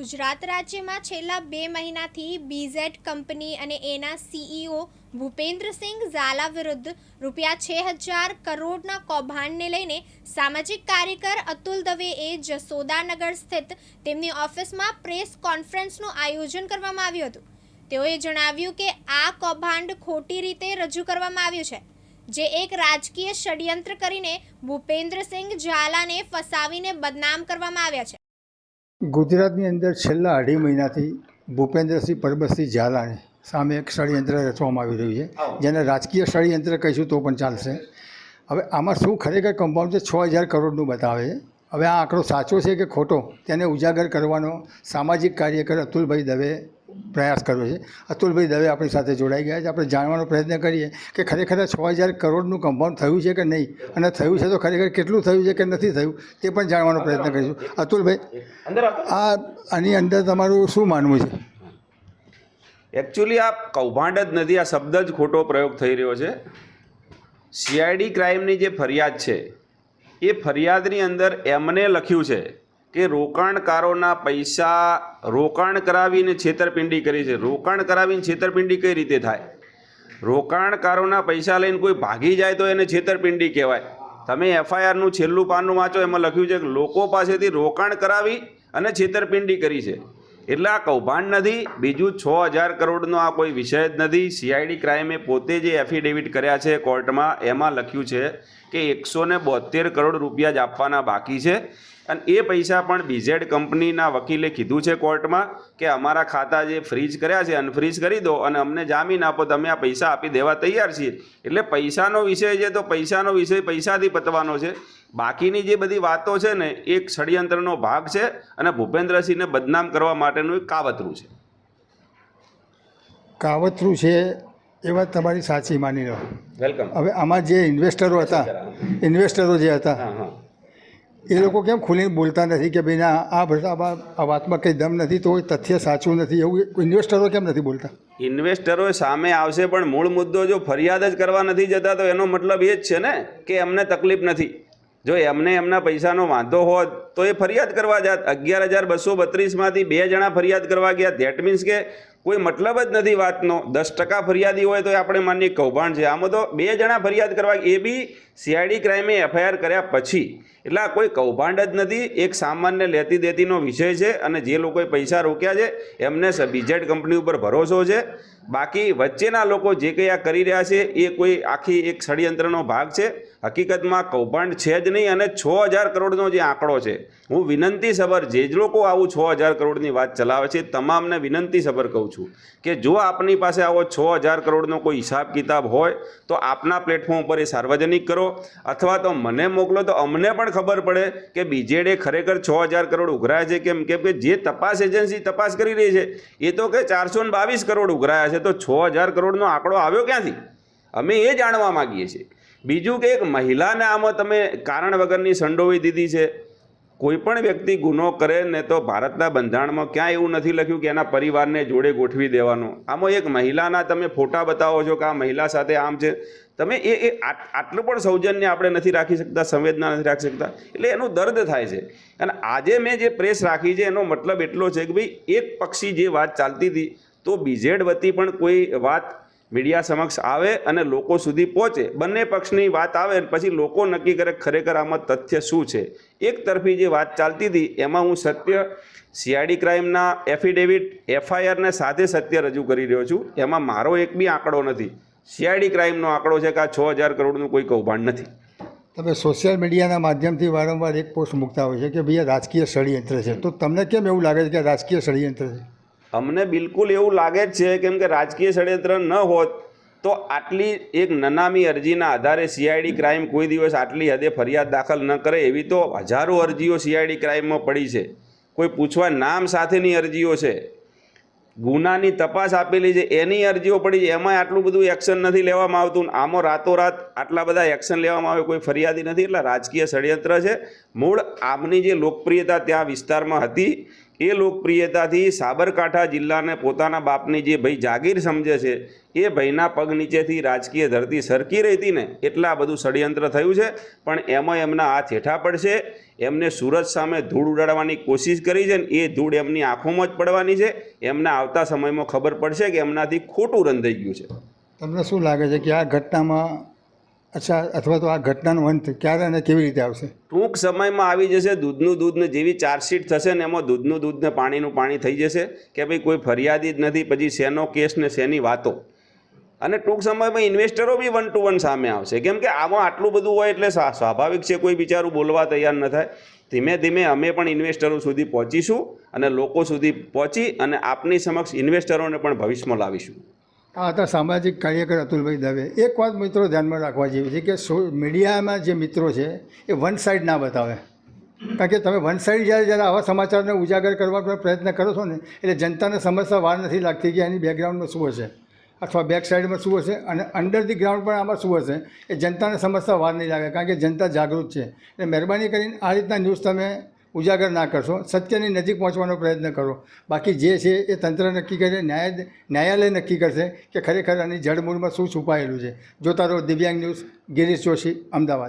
ગુજરાત રાજ્યમાં છેલ્લા 2 મહિનાથી બીઝેડ કંપની અને એના સીઈઓ ભૂપેન્દ્રસિંહ ઝાલા વિરુદ્ધ ₹6,000 કરોડના કૌભાંડને લઈને સામાજિક કાર્યકર અતુલ દવેએ જસોદાનગર સ્થિત તેમની ઓફિસમાં પ્રેસ કોન્ફરન્સનું આયોજન કરવામાં આવ્યું હતું। તેઓએ જણાવ્યું કે આ કૌભાંડ ખોટી રીતે રજૂ કરવામાં આવ્યું છે, જે એક રાજકીય ષડયંત્ર કરીને ભૂપેન્દ્રસિંહ ઝાલાને ફસાવીને બદનામ કરવામાં આવ્યા છે। ગુજરાતની અંદર છેલ્લા 2.5 મહિનાથી ભૂપેન્દ્રસિંહ પરબતસિંહ ઝાલાને સામે એક ષડયંત્ર રચવામાં આવી રહ્યું છે, જેને રાજકીય ષડયંત્ર કહીશું તો પણ ચાલશે। હવે આમાં શું ખરેખર કમ્પાઉન્ડ છે? 6,000 કરોડનું બતાવે છે। હવે આ આંકડો સાચો છે કે ખોટો, તેને ઉજાગર કરવાનો સામાજિક કાર્યકર અતુલભાઈ દવે પ્રયાસ કર્યો છે। અતુલભાઈ દવે આપણી સાથે જોડાઈ ગયા છે। આપણે જાણવાનો પ્રયત્ન કરીએ કે ખરેખર 6,000 કરોડનું કમ્પાઉન્ડ થયું છે કે નહીં, અને થયું છે તો ખરેખર કેટલું થયું છે કે નથી થયું તે પણ જાણવાનો પ્રયત્ન કરીશું। અતુલભાઈ, આની અંદર તમારું શું માનવું છે? એકચ્યુઅલી આ કૌભાંડ જ નથી, આ શબ્દ જ ખોટો પ્રયોગ થઈ રહ્યો છે। સીઆઈડી ક્રાઇમની જે ફરિયાદ છે એ ફરિયાદની અંદર એમને લખ્યું છે કે રોકાણકારોના પૈસા રોકાણ કરાવીને છેતરપિંડી કરી છે। રોકાણ કરાવીને છેતરપિંડી કઈ રીતે થાય? રોકાણકારોના પૈસા લઈને કોઈ ભાગી જાય તો એને છેતરપિંડી કહેવાય। તમે એફઆઈઆરનું છેલ્લું પાનું વાંચો, એમાં લખ્યું છે કે લોકો પાસેથી રોકાણ કરાવી અને છેતરપિંડી કરી છે, એટલે આ કૌભાંડ નથી। બીજું 6,000 કરોડનો આ કોઈ વિષય જ નથી। સીઆઈડી ક્રાઇમે પોતે જે એફિડેવિટ કર્યા છે કોર્ટમાં, એમાં લખ્યું છે કે 172 કરોડ રૂપિયા જ આપવાના બાકી છે, અને એ પૈસા પણ બીઝેડ કંપનીના વકીલે કીધું છે કોર્ટમાં કે અમારા ખાતા જે ફ્રીઝ કર્યા છે અનફ્રીઝ કરી દો અને અમને જામીન આપો, તમે આ પૈસા આપી દેવા તૈયાર છીએ। એટલે પૈસાનો વિષય છે તો પૈસાનો વિષય પૈસાથી પતવાનો છે। બાકીની જે બધી વાતો છે ને, એક ષડયંત્રનો ભાગ છે અને ભૂપેન્દ્રસિંહને બદનામ કરવા માટેનું એક કાવતરું છે। કાવતરું છે એ વાત તમારી સાચી માની લો। વેલકમ। હવે આમાં જે ઇન્વેસ્ટરો જે હતા એ લોકો કેમ ખુલીને બોલતા નથી કે ભાઈ ના આ વાતમાં કંઈ દમ નથી, તો એ તથ્ય સાચું નથી, એવું ઇન્વેસ્ટરો કેમ નથી બોલતા? ઇન્વેસ્ટરો સામે આવશે, પણ મૂળ મુદ્દો જો ફરિયાદ જ કરવા નથી જતા તો એનો મતલબ એ જ છે ને કે એમને તકલીફ નથી। જો એમને એમના પૈસાનો વાંધો હોત તો એ ફરિયાદ કરવા જાત। 11,232માંથી 2 જણા ફરિયાદ કરવા ગયા, ધેટ મીન્સ કે કોઈ મતલબ જ નથી વાતનો। 10% ફરિયાદી હોય તો આપણે માનીએ કૌભાંડ છે, આમાં તો 2 જણા ફરિયાદ કરવા, એ બી સીઆઈડી ક્રાઇમે એફઆઈઆર કર્યા પછી। એટલે આ કોઈ કૌભાંડ જ નથી, એક સામાન્ય લેતી દેતીનો વિષય છે, અને જે લોકોએ પૈસા રોક્યા છે એમને બીઝેડ કંપની ઉપર ભરોસો છે। બાકી વચ્ચેના લોકો જે કંઈ આ કરી રહ્યા છે એ કોઈ આખી એક ષડયંત્રનો ભાગ છે। હકીકતમાં કૌભાંડ છે જ નહીં, અને 6,000 કરોડનો જે આંકડો છે, હું વિનંતી સભર જે જ લોકો આવું 6,000 કરોડની વાત ચલાવે છે તમામને વિનંતી સભર કહું છું કે જો આપની પાસે આવો 6,000 કરોડનો કોઈ હિસાબ કિતાબ હોય તો આપના પ્લેટફોર્મ પર એ સાર્વજનિક કરો, અથવા તો મને મોકલો તો અમને પણ ખબર પડે કે બીજેડે ખરેખર 6,000 કરોડ ઉઘરાયા છે કેમ કે જે તપાસ એજન્સી તપાસ કરી રહી છે એ તો કે 422 કરોડ ઉઘરાયા છે, તો 6,000 કરોડનો આંકડો આવ્યો ક્યાંથી? અમે એ જાણવા માગીએ છીએ। બીજું કે એક મહિલાને આમાં તમે કારણ વગરની સંડોવી દીધી છે। કોઈ પણ વ્યક્તિ ગુનો કરે ને તો ભારતના બંધારણમાં ક્યાંય એવું નથી લખ્યું કે એના પરિવારને જોડે ગોઠવી દેવાનો। આમાં એક મહિલાના તમે ફોટા બતાવો છો કે આ મહિલા સાથે આમ છે, તમે આટલું પણ સૌજન્ય આપણે નથી રાખી શકતા, સંવેદના નથી રાખી શકતા, એટલે એનું દર્દ થાય છે। અને આજે મેં જે પ્રેસ રાખી છે એનો મતલબ એટલો છે કે ભાઈ એક પક્ષી જે વાત ચાલતી હતી તો બીઝેડ વતી પણ કોઈ વાત મીડિયા સમક્ષ આવે અને લોકો સુધી પહોંચે, બંને પક્ષની વાત આવે પછી લોકો નક્કી કરે ખરેખર આમાં તથ્ય શું છે। એક તરફી જે વાત ચાલતી હતી એમાં હું સત્ય સીઆઈડી ક્રાઇમના એફિડેવિટ એફઆઈઆરને સાથે સત્ય રજૂ કરી રહ્યો છું। એમાં મારો એક બી આંકડો નથી, સીઆઈડી ક્રાઇમનો આંકડો છે કે આ 6,000 કરોડનું કોઈ કૌભાંડ નથી। તમે સોશિયલ મીડિયાના માધ્યમથી વારંવાર એક પોસ્ટ મૂકતા હોય છે કે ભાઈ આ રાજકીય ષડયંત્ર છે, તો તમને કેમ એવું લાગે છે કે રાજકીય ષડયંત્ર છે? અમને બિલકુલ એવું લાગે જ છે, કેમ કે રાજકીય ષડયંત્ર ન હોત તો આટલી એક નનામી અરજીના આધારે સીઆઈડી ક્રાઇમ કોઈ દિવસ આટલી હદે ફરિયાદ દાખલ ન કરે। એવી તો હજારો અરજીઓ સીઆઈડી ક્રાઇમમાં પડી છે, કોઈ પૂછવા નામ સાથેની અરજીઓ છે, ગુનાની તપાસ આપેલી છે એની અરજીઓ પડી છે, એમાં આટલું બધું એક્શન નથી લેવામાં આવતું, આમાં રાતોરાત આટલા બધા એક્શન લેવામાં આવે કોઈ ફરિયાદી નથી। એટલે રાજકીય ષડયંત્ર છે। મૂળ આમની જે લોકપ્રિયતા ત્યાં વિસ્તારમાં હતી એ લોકપ્રિયતાથી સાબરકાંઠા જિલ્લાને પોતાના બાપની જે ભાઈ જાગીર સમજે છે એ ભાઈના પગ નીચેથી રાજકીય ધરતી સરકી રહી હતી ને એટલે આ બધું ષડયંત્ર થયું છે. પણ એમાં એમના હાથ હેઠા પડશે. એમને સુરત સામે ધૂળ ઉડાડવાની કોશિશ કરી છે ને એ ધૂળ એમની આંખોમાં જ પડવાની છે. એમના આવતા સમયમાં ખબર પડશે કે એમનાથી ખોટું રંધાઈ ગયું છે. તમને શું લાગે છે કે આ ઘટનામાં અથવા તો આ ઘટનાનો અંત ક્યારે અને કેવી રીતે આવશે? ટૂંક સમયમાં આવી જશે. દૂધનું દૂધને જેવી ચાર્જશીટ થશે ને એમાં દૂધનું દૂધ ને પાણીનું પાણી થઈ જશે કે ભાઈ કોઈ ફરિયાદી જ નથી, પછી શેનો કેસ ને શેની વાતો. અને ટૂંક સમયમાં ઇન્વેસ્ટરો બી 1 to 1 સામે આવશે, કેમ કે આમાં આટલું બધું હોય એટલે સ્વાભાવિક છે કોઈ બિચારું બોલવા તૈયાર ન થાય. ધીમે ધીમે અમે પણ ઇન્વેસ્ટરો સુધી પહોંચીશું અને લોકો સુધી પહોંચી અને આપની સમક્ષ ઇન્વેસ્ટરોને પણ ભવિષ્યમાં લાવીશું. આ હતા સામાજિક કાર્યકર અતુલભાઈ દવે. એક વાત મિત્રો ધ્યાનમાં રાખવા જેવી છે કે મીડિયામાં જે મિત્રો છે એ વન સાઈડ ના બતાવે. કારણ કે તમે વન સાઈડ જ્યારે આવા સમાચારને ઉજાગર કરવા પ્રયત્ન કરો છો ને એટલે જનતાને સમજતા વાર નથી લાગતી કે એની બેકગ્રાઉન્ડમાં શું હશે અથવા બેક સાઈડમાં શું હશે અને અંડર ધી ગ્રાઉન્ડ પણ આમાં શું હશે એ જનતાને સમજતા વાર નહીં લાગે. કારણ કે જનતા જાગૃત છે. એટલે મહેરબાની કરીને આ રીતના ન્યૂઝ તમે ઉજાગર ના કરશો, સત્યની નજીક પહોંચવાનો પ્રયત્ન કરો. બાકી જે છે એ તંત્ર નક્કી કરે, ન્યાયાલય નક્કી કરશે કે ખરેખર આની જડમૂળમાં શું છુપાયેલું છે. જોતા રહો દિવ્યાંગ ન્યૂઝ. ગિરીશ જોશી, અમદાવાદ.